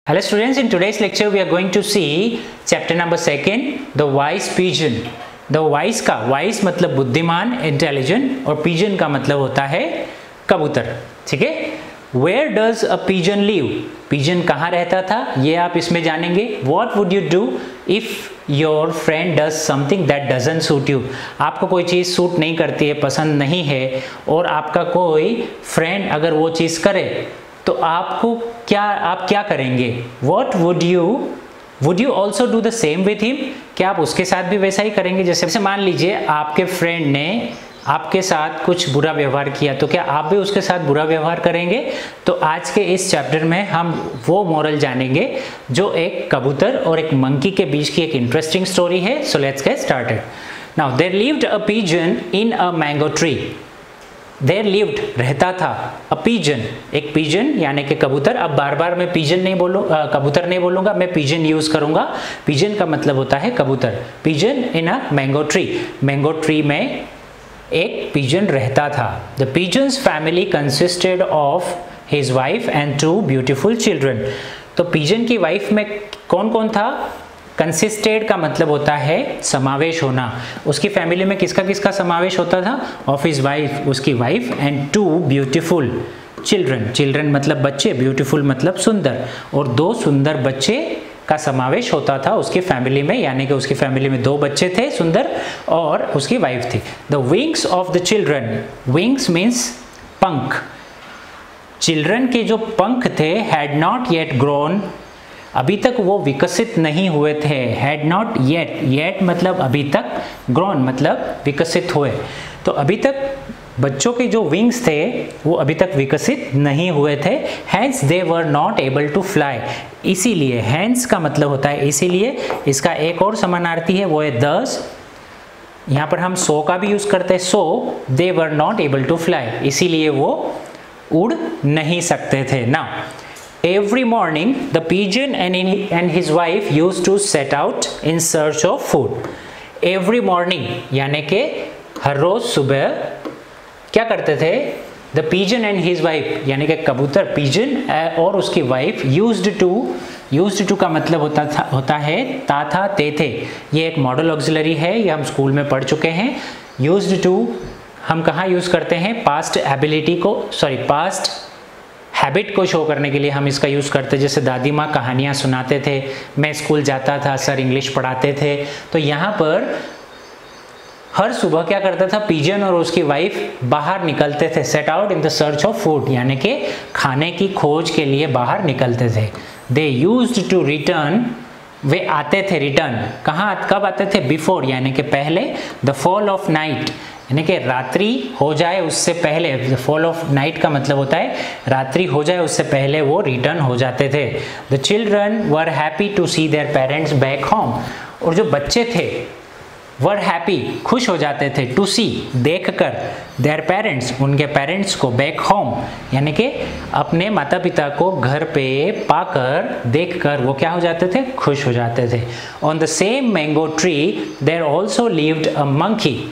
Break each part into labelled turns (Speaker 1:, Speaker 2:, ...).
Speaker 1: Hello students, in today's lecture we are going to see chapter number 2, the wise pigeon. The wise का wise मतलब बुद्धिमान, intelligent, और pigeon का मतलब होता है कबूतर. ठीक है? Where does a pigeon live? Pigeon कहाँ रहता था ये आप इसमें जानेंगे. What would you do if your friend does something that doesn't suit you? आपको कोई चीज़ सूट नहीं करती है, पसंद नहीं है, और आपका कोई फ्रेंड अगर वो चीज़ करे तो आप क्या करेंगे? What would you also do the same with him? क्या आप उसके साथ भी वैसा ही करेंगे? जैसे मान लीजिए आपके फ्रेंड ने आपके साथ कुछ बुरा व्यवहार किया, तो क्या आप भी उसके साथ बुरा व्यवहार करेंगे? तो आज के इस चैप्टर में हम वो मॉरल जानेंगे जो एक कबूतर और एक मंकी के बीच की एक इंटरेस्टिंग स्टोरी है. So let's get started. Now there lived a pigeon in a mango tree. There lived रहता था अ पिजन, एक पिजन यानी कि कबूतर. अब बार बार मैं पिजन नहीं बोलूँगा, कबूतर नहीं बोलूँगा, मैं पिजन यूज़ करूँगा. पिजन का मतलब होता है कबूतर. Pigeon in a mango tree. Mango tree में एक पिजन रहता था. The pigeon's family consisted of his wife and 2 beautiful children. तो पिजन की वाइफ में कौन कौन था? कंसिस्टेड का मतलब होता है समावेश होना. उसकी फैमिली में किसका किसका समावेश होता था? ऑफ हिज वाइफ, उसकी wife, and 2 beautiful children. Children मतलब बच्चे, ब्यूटीफुल मतलब सुंदर, और 2 सुंदर बच्चे का समावेश होता था उसकी फैमिली में. यानी कि उसकी फैमिली में 2 बच्चे थे सुंदर और उसकी वाइफ थी. The wings of the children. Wings means पंख. चिल्ड्रन के जो पंख थे हैड नॉट येट ग्रोन. अभी तक वो विकसित नहीं हुए थे. हैड नॉट येट, येट मतलब अभी तक, ग्रोन मतलब विकसित हुए. तो अभी तक बच्चों के जो विंग्स थे वो अभी तक विकसित नहीं हुए थे. Hence they were not able to fly. इसीलिए, हैंस का मतलब होता है इसीलिए. इसका एक और समानार्थी है, वो है दस. यहाँ पर हम सो का भी यूज करते हैं. So they were not able to fly, इसीलिए वो उड़ नहीं सकते थे. ना every morning the pigeon and his wife used to set out in search of food. every morning यानी कि हर रोज सुबह क्या करते थे? the pigeon and his wife यानी कि कबूतर, pigeon और उसकी वाइफ used to का मतलब होता है ता था ते थे. ये एक मॉडल ऑक्सिलरी है, ये हम स्कूल में पढ़ चुके हैं. used to हम कहाँ यूज करते हैं? पास्ट हैबिट को शो करने के लिए हम इसका यूज़ करते. जैसे दादी माँ कहानियाँ सुनाते थे, मैं स्कूल जाता था, सर इंग्लिश पढ़ाते थे. तो यहाँ पर हर सुबह क्या करता था? पिजन और उसकी वाइफ बाहर निकलते थे. Set out in the search of food यानी कि खाने की खोज के लिए बाहर निकलते थे. They used to return. वे आते थे रिटर्न. कहाँ, कब आते थे? बिफोर यानी कि पहले. द फॉल ऑफ नाइट यानी कि रात्रि हो जाए उससे पहले. फॉल ऑफ नाइट का मतलब होता है रात्रि हो जाए उससे पहले वो रिटर्न हो जाते थे. The children were happy to see their parents back home. और जो बच्चे थे वर हैप्पी, खुश हो जाते थे, टू सी देखकर, देयर पेरेंट्स उनके पेरेंट्स को, बैक होम यानी कि अपने माता पिता को घर पे पाकर, देखकर वो क्या हो जाते थे? खुश हो जाते थे. On the same mango tree there also lived a monkey.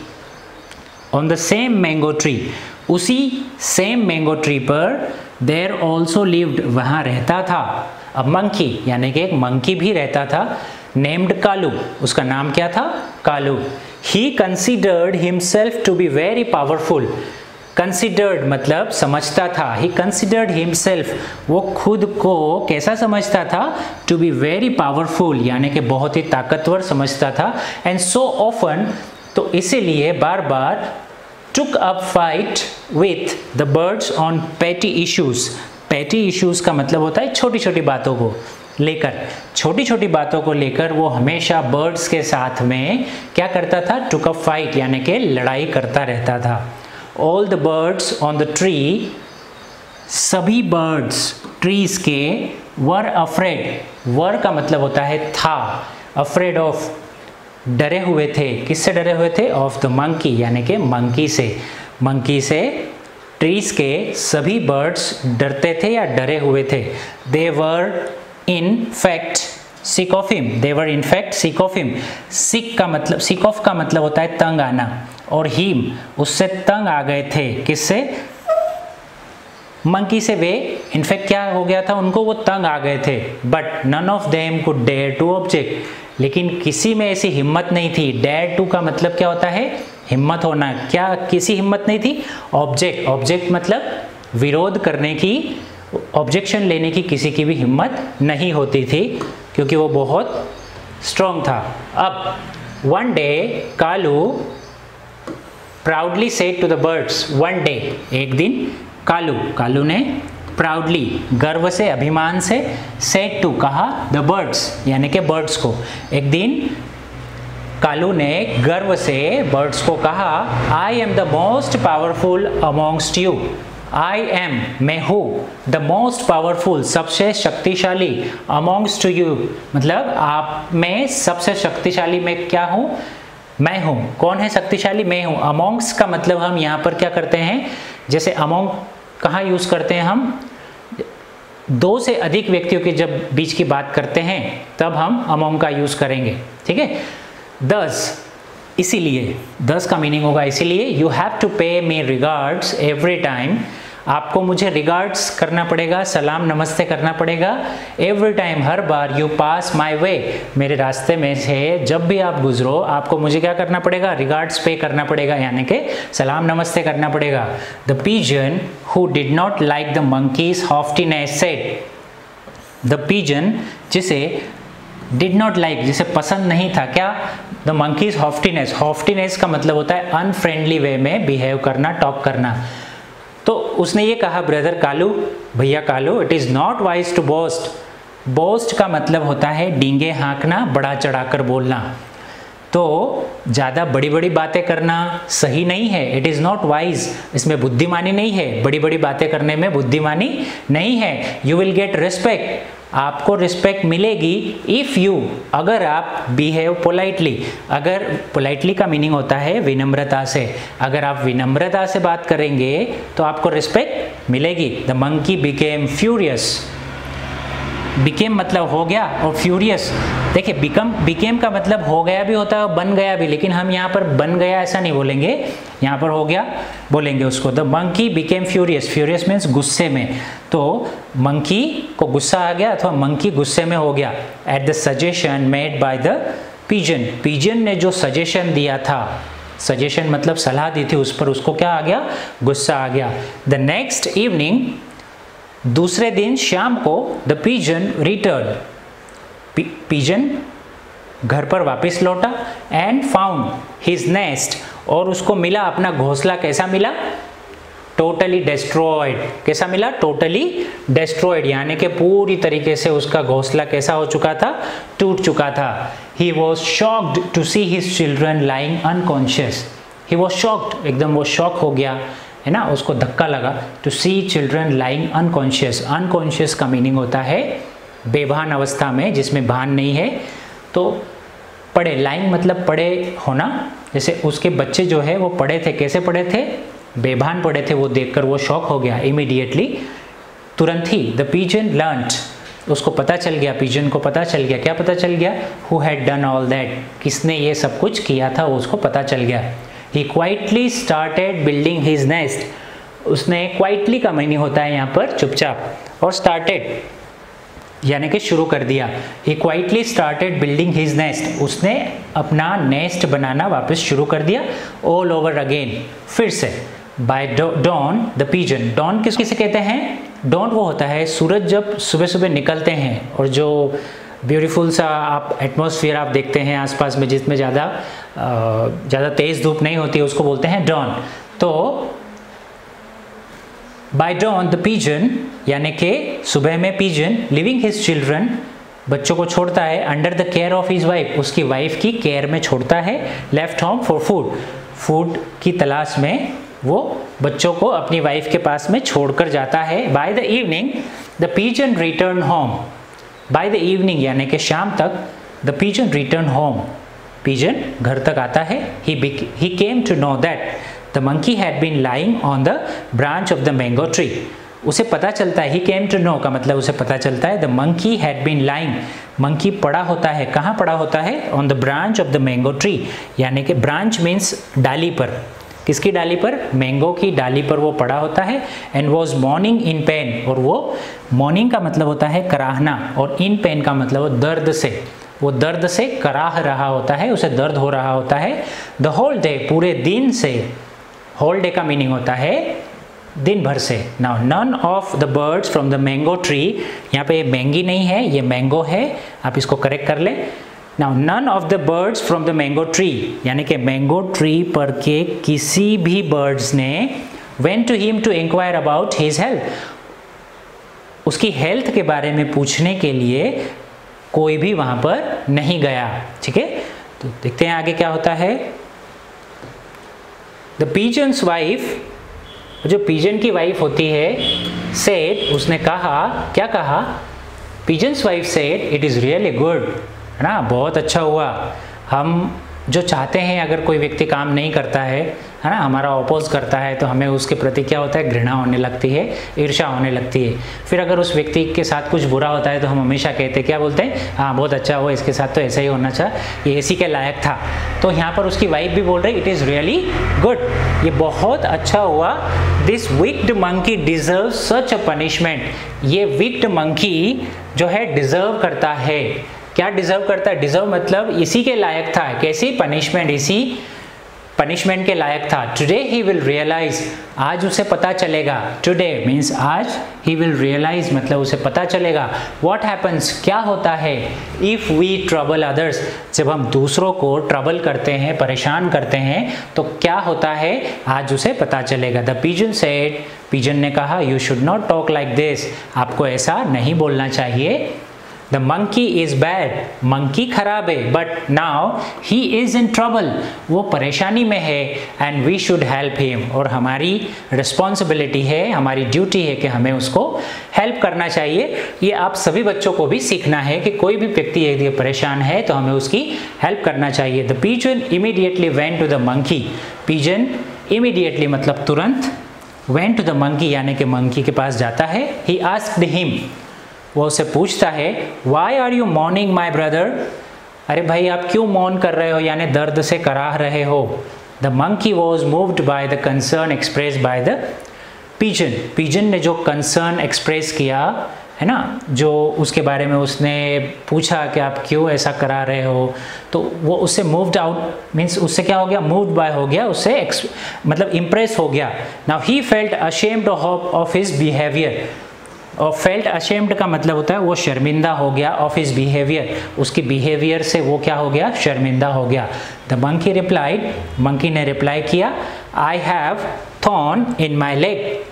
Speaker 1: On the same mango tree, उसी सेम मैंगो ट्री पर देयर ऑल्सो लिव्ड वहाँ रहता था अ मंकी यानी कि एक मंकी भी रहता था. नेम्ड कालू, उसका नाम क्या था? Kalu. He considered himself to be very powerful. Considered मतलब समझता था. ही कंसिडर्ड हिमसेल्फ, वो खुद को कैसा समझता था? टू बी वेरी पावरफुल यानी कि बहुत ही ताकतवर समझता था. एंड सो ऑफन, तो इसीलिए बार बार took up fight with the birds on petty issues. petty issues का मतलब होता है छोटी छोटी बातों को लेकर. छोटी छोटी बातों को लेकर वो हमेशा बर्ड्स के साथ में क्या करता था? took up fight यानी कि लड़ाई करता रहता था. all the birds on the tree, सभी बर्ड्स ट्रीज के, were afraid. were का मतलब होता है था. afraid of डरे हुए थे. किससे डरे हुए थे? ऑफ द मंकी यानी कि मंकी से. मंकी से ट्रीज के सभी बर्ड्स डरते थे या डरे हुए थे. They were in fact sick of him. They were in fact sick of him. Sick of का मतलब होता है तंग आना, और हिम उससे तंग आ गए थे. किससे? मंकी से वे इनफैक्ट क्या हो गया था, उनको वो तंग आ गए थे। But none of them could dare to object, लेकिन किसी में ऐसी हिम्मत नहीं थी। डेयर टू का मतलब क्या होता है, हिम्मत होना। क्या किसी हिम्मत नहीं थी? ऑब्जेक्ट, ऑब्जेक्ट मतलब विरोध करने की, ऑब्जेक्शन लेने की किसी की भी हिम्मत नहीं होती थी, क्योंकि वो बहुत स्ट्रॉन्ग था। अब one day Kalu proudly said to the birds, one day एक दिन कालू ने प्राउडली गर्व से, अभिमान से, सेड टू कहा, द बर्ड्स यानी कि बर्ड्स को। एक दिन कालू ने गर्व से बर्ड्स को कहा, I am the most powerful amongst you. I am, मैं हूँ, द मोस्ट पावरफुल, सबसे शक्तिशाली, अमोंगस्ट यू मतलब आप में सबसे शक्तिशाली मैं क्या हूँ, मैं हूँ। कौन है शक्तिशाली? मैं हूँ। अमोंग्स का मतलब हम यहाँ पर क्या करते हैं, जैसे अमोंग कहाँ यूज़ करते हैं हम, दो से अधिक व्यक्तियों के जब बीच की बात करते हैं तब हम अमोंग का यूज़ करेंगे, ठीक है। दस, इसीलिए, दस का मीनिंग होगा इसीलिए। यू हैव टू पे मी रिगार्ड्स एवरी टाइम, आपको मुझे रिगार्ड्स करना पड़ेगा, सलाम नमस्ते करना पड़ेगा। एवरी टाइम, हर बार, यू पास माई वे, मेरे रास्ते में से जब भी आप गुजरो आपको मुझे क्या करना पड़ेगा, रिगार्ड्स पे करना पड़ेगा, यानी कि सलाम नमस्ते करना पड़ेगा। The pigeon who did not like the monkeys haughtiness said, the pigeon जिसे डिड नॉट लाइक, जिसे पसंद नहीं था क्या, द मंकीज हॉफ्टीनेस, हॉफ्टीनेस का मतलब होता है अनफ्रेंडली वे में बिहेव करना, टॉक करना। तो उसने ये कहा, ब्रदर कालू, भैया Kalu, it is not wise to boast, boast का मतलब होता है डींगे हाँकना, बड़ा चढ़ाकर बोलना। तो ज़्यादा बड़ी बड़ी बातें करना सही नहीं है, इट इज़ नॉट वाइज, इसमें बुद्धिमानी नहीं है, बड़ी बड़ी बातें करने में बुद्धिमानी नहीं है। यू विल गेट रिस्पेक्ट, आपको रिस्पेक्ट मिलेगी, इफ़ यू, अगर आप बिहेव पोलाइटली, अगर पोलाइटली का मीनिंग होता है विनम्रता से, अगर आप विनम्रता से बात करेंगे तो आपको रिस्पेक्ट मिलेगी। The monkey became furious, became मतलब हो गया, और फ्यूरियस, देखिए बिकेम का मतलब हो गया भी होता है, बन गया भी, लेकिन हम यहाँ पर बन गया ऐसा नहीं बोलेंगे, यहाँ पर हो गया बोलेंगे उसको। The monkey became furious, furious means गुस्से में, तो मंकी को गुस्सा आ गया अथवा मंकी गुस्से में हो गया। At the suggestion made by the pigeon, pigeon ने जो सजेशन दिया था, सजेशन मतलब सलाह दी थी, उस पर उसको क्या आ गया, गुस्सा आ गया। द नेक्स्ट इवनिंग, दूसरे दिन शाम को, द पिजन रिटर्न, पिजन घर पर वापस लौटा, एंड फाउंड हिज नेस्ट, और उसको मिला अपना घोंसला, कैसा मिला, टोटली डिस्ट्रॉयड, कैसा मिला, टोटली डिस्ट्रॉयड, यानी कि पूरी तरीके से उसका घोंसला कैसा हो चुका था, टूट चुका था। He was shocked to see his children lying unconscious, he was shocked, एकदम वो शॉक हो गया, है ना, उसको धक्का लगा। To see children lying unconscious, unconscious का मीनिंग होता है बेभान अवस्था में, जिसमें भान नहीं है। तो पड़े, लाइंग मतलब पड़े होना, जैसे उसके बच्चे जो है वो पड़े थे, कैसे पड़े थे, बेभान पड़े थे, वो देखकर वो शॉक हो गया इमीडिएटली, तुरंत ही। द पिजन लर्नड, उसको पता चल गया, पिजन को पता चल गया, क्या पता चल गया, who had done all that, किसने ये सब कुछ किया था, उसको पता चल गया। He quietly started building his nest, उसने क्वाइटली का मीनिंग होता है यहाँ पर चुपचाप, और स्टार्टेड यानी कि शुरू कर दिया। He quietly started building his nest, उसने अपना नेस्ट बनाना वापस शुरू कर दिया, all over again, फिर से। By dawn the pigeon, dawn किसे कहते हैं, dawn वो होता है सूरज जब सुबह सुबह निकलते हैं, और जो ब्यूटीफुल सा आप एटमॉस्फेयर आप देखते हैं आसपास में, जिसमें ज़्यादा तेज़ धूप नहीं होती है, उसको बोलते हैं डॉन। तो बाय डॉन द पिजन, यानी कि सुबह में पिजन, लिविंग हिज चिल्ड्रन, बच्चों को छोड़ता है, under the care of his wife, उसकी वाइफ की केयर में छोड़ता है, left home for food, food की तलाश में वो बच्चों को अपनी वाइफ के पास में छोड़कर जाता है। By the evening the pigeon return home, by the evening यानी कि शाम तक, the pigeon return home, pigeon घर तक आता है। He came to know that the monkey had been lying on the branch of the mango tree, उसे पता चलता है, ही केम टू नो का मतलब उसे पता चलता है, the monkey had been lying, monkey पड़ा होता है, कहाँ पड़ा होता है, on the branch of the mango tree, यानी कि ब्रांच मीन्स डाली पर, किसकी डाली पर? मैंगो की डाली पर वो पड़ा होता है। And was morning in pen, और वो मॉर्निंग का मतलब होता है कराहना, और इन पेन का मतलब दर्द से, वो दर्द से कराह रहा होता है, उसे दर्द हो रहा होता है। द होल डे, पूरे दिन से, होल डे का मीनिंग होता है दिन भर से। Now none of the birds from the mango tree, यहाँ पे मैंगी नहीं है, ये मैंगो है, आप इसको करेक्ट कर लें। Now none of the birds from the mango tree, यानी कि मैंगो ट्री पर के किसी भी बर्ड्स ने went to him to inquire about his health, उसकी हेल्थ के बारे में पूछने के लिए कोई भी वहां पर नहीं गया। ठीक है, तो देखते हैं आगे क्या होता है। द पिजन्स वाइफ, जो पिजन की वाइफ होती है, सेड, उसने कहा, क्या कहा? Pigeon's wife said it is really good, है ना, बहुत अच्छा हुआ। हम जो चाहते हैं, अगर कोई व्यक्ति काम नहीं करता है ना, हमारा अपोज करता है, तो हमें उसके प्रति क्या होता है? घृणा होने लगती है, ईर्ष्या होने लगती है। फिर अगर उस व्यक्ति के साथ कुछ बुरा होता है तो हम हमेशा कहते हैं, क्या बोलते हैं? हाँ, बहुत अच्छा हुआ, इसके साथ तो ऐसा ही होना चाहिए, ये इसी के लायक था। तो यहाँ पर उसकी वाइफ भी बोल रही इट इज़ रियली गुड, ये बहुत अच्छा हुआ। This wicked monkey deserve such a punishment, ये विक्ड मंकी जो है डिजर्व करता है। क्या डिजर्व करता है? डिजर्व मतलब इसी के लायक था। कैसी? पनिशमेंट, इसी पनिशमेंट के लायक था। टुडे ही विल रियलाइज, आज उसे पता चलेगा। टुडे मीन्स आज, ही विल रियलाइज मतलब उसे पता चलेगा। व्हाट हैपन्स, क्या होता है? इफ़ वी ट्रबल अदर्स, जब हम दूसरों को ट्रबल करते हैं, परेशान करते हैं, तो क्या होता है? आज उसे पता चलेगा। द पिजन सेड, पिजन ने कहा, you should not talk like this, आपको ऐसा नहीं बोलना चाहिए। The monkey is bad, monkey खराब है, but now he is in trouble, वो परेशानी में है। And we should help him, और हमारी रिस्पॉन्सिबिलिटी है, हमारी ड्यूटी है कि हमें उसको हेल्प करना चाहिए। ये आप सभी बच्चों को भी सीखना है कि कोई भी व्यक्ति यदि परेशान है तो हमें उसकी हेल्प करना चाहिए। The pigeon immediately went to the monkey, pigeon immediately मतलब तुरंत, वेंट टू द मंकी यानी कि मंकी के पास जाता है। ही आस्क्ड हिम, वो उसे पूछता है, why are you mourning my brother, अरे भाई आप क्यों मौन कर रहे हो, यानी दर्द से कराह रहे हो। The monkey was moved by the concern express by the pigeon, pigeon ने जो कंसर्न एक्सप्रेस किया है ना, जो उसके बारे में उसने पूछा कि आप क्यों ऐसा करा रहे हो, तो वो उससे मूव्ड आउट मीन्स उससे क्या हो गया? मूव्ड बाय हो गया, उससे मतलब इम्प्रेस हो गया। Now he felt ashamed of his behaviour, और फेल्ट अशेम्ड का मतलब होता है वो शर्मिंदा हो गया, ऑफ हिज बिहेवियर, उसकी बिहेवियर से वो क्या हो गया? शर्मिंदा हो गया। द मंकी रिप्लाइड, मंकी ने रिप्लाई किया, I have thorn in my leg,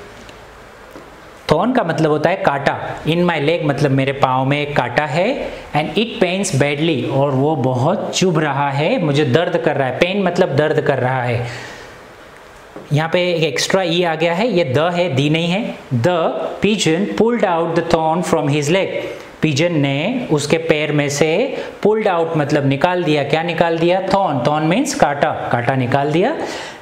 Speaker 1: thorn का मतलब होता है कांटा, इन माई लेग मतलब मेरे पाँव में एक कांटा है। एंड इट पेन्स बैडली, और वो बहुत चुभ रहा है, मुझे दर्द कर रहा है। पेन मतलब दर्द कर रहा है। यहाँ पे एक एक्स्ट्रा ई आ गया है, ये द है, दी नहीं है। The pigeon pulled out the thorn from his leg, pigeon ने उसके पैर में से पुल्ड आउट मतलब निकाल दिया। क्या निकाल दिया? थॉर्न, थॉर्न मीन्स कांटा, कांटा निकाल दिया।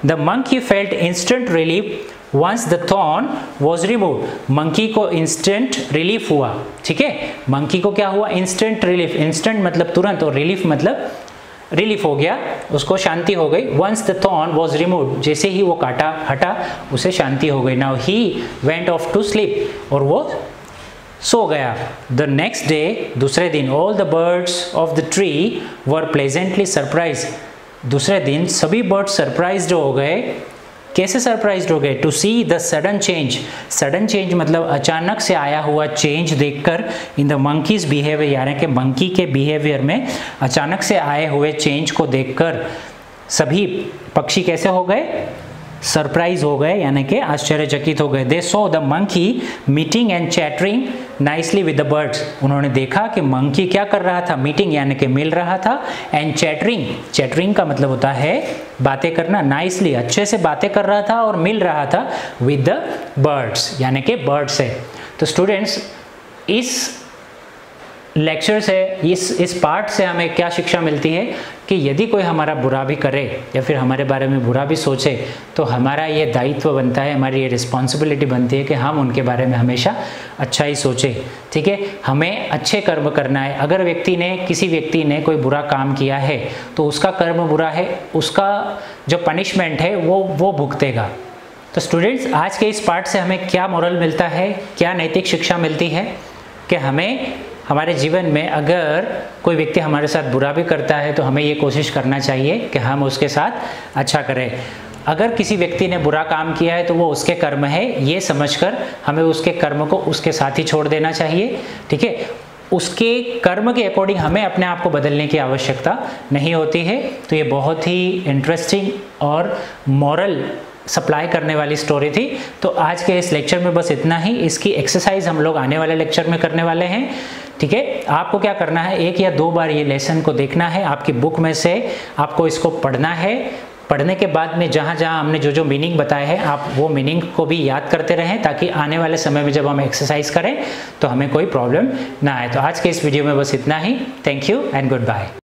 Speaker 1: The monkey felt instant relief once the thorn was remove, monkey को इंस्टेंट रिलीफ हुआ। ठीक है, मंकी को क्या हुआ? इंस्टेंट रिलीफ, इंस्टेंट मतलब तुरंत, और रिलीफ मतलब रिलीफ हो गया, उसको शांति हो गई। Once the thorn was remove, जैसे ही वो कांटा हटा उसे शांति हो गई। Now he went off to sleep, और वो सो गया। द नेक्स्ट डे, दूसरे दिन, all the birds of the tree were pleasantly surprise, दूसरे दिन सभी बर्ड्स सरप्राइज्ड हो गए। कैसे सरप्राइज्ड हो गए? To see the sudden change, sudden change मतलब अचानक से आया हुआ चेंज देखकर, इन द मंकीज बिहेवियर यानी कि मंकी के बिहेवियर में अचानक से आए हुए चेंज को देखकर सभी पक्षी कैसे हो गए? सरप्राइज हो गए यानी कि आश्चर्यचकित हो गए। They saw the monkey meeting and chattering nicely with the birds, उन्होंने देखा कि मंकी क्या कर रहा था? मीटिंग यानी कि मिल रहा था, एंड चैटरिंग, चैटरिंग का मतलब होता है बातें करना, नाइसली अच्छे से बातें कर रहा था और मिल रहा था विद द बर्ड्स यानी कि बर्ड से। तो स्टूडेंट्स, इस लेक्चर्स है, इस पार्ट से हमें क्या शिक्षा मिलती है कि यदि कोई हमारा बुरा भी करे या फिर हमारे बारे में बुरा भी सोचे तो हमारा ये दायित्व बनता है, हमारी ये रिस्पॉन्सिबिलिटी बनती है कि हम उनके बारे में हमेशा अच्छा ही सोचें। ठीक है, हमें अच्छे कर्म करना है। अगर किसी व्यक्ति ने कोई बुरा काम किया है तो उसका कर्म बुरा है, उसका जो पनिशमेंट है वो भुगतेगा। तो स्टूडेंट्स, आज के इस पार्ट से हमें क्या मोरल मिलता है, क्या नैतिक शिक्षा मिलती है कि हमें हमारे जीवन में अगर कोई व्यक्ति हमारे साथ बुरा भी करता है तो हमें ये कोशिश करना चाहिए कि हम उसके साथ अच्छा करें। अगर किसी व्यक्ति ने बुरा काम किया है तो वो उसके कर्म है, ये समझकर हमें उसके कर्म को उसके साथ ही छोड़ देना चाहिए। ठीक है, उसके कर्म के अकॉर्डिंग हमें अपने आप को बदलने की आवश्यकता नहीं होती है। तो ये बहुत ही इंटरेस्टिंग और मॉरल सप्लाई करने वाली स्टोरी थी। तो आज के इस लेक्चर में बस इतना ही। इसकी एक्सरसाइज हम लोग आने वाले लेक्चर में करने वाले हैं। ठीक है, आपको क्या करना है, 1 या 2 बार ये लेसन को देखना है, आपकी बुक में से आपको इसको पढ़ना है। पढ़ने के बाद में जहाँ जहाँ हमने जो मीनिंग बताए हैं आप वो मीनिंग को भी याद करते रहें, ताकि आने वाले समय में जब हम एक्सरसाइज करें तो हमें कोई प्रॉब्लम ना आए। तो आज के इस वीडियो में बस इतना ही। Thank you and good bye.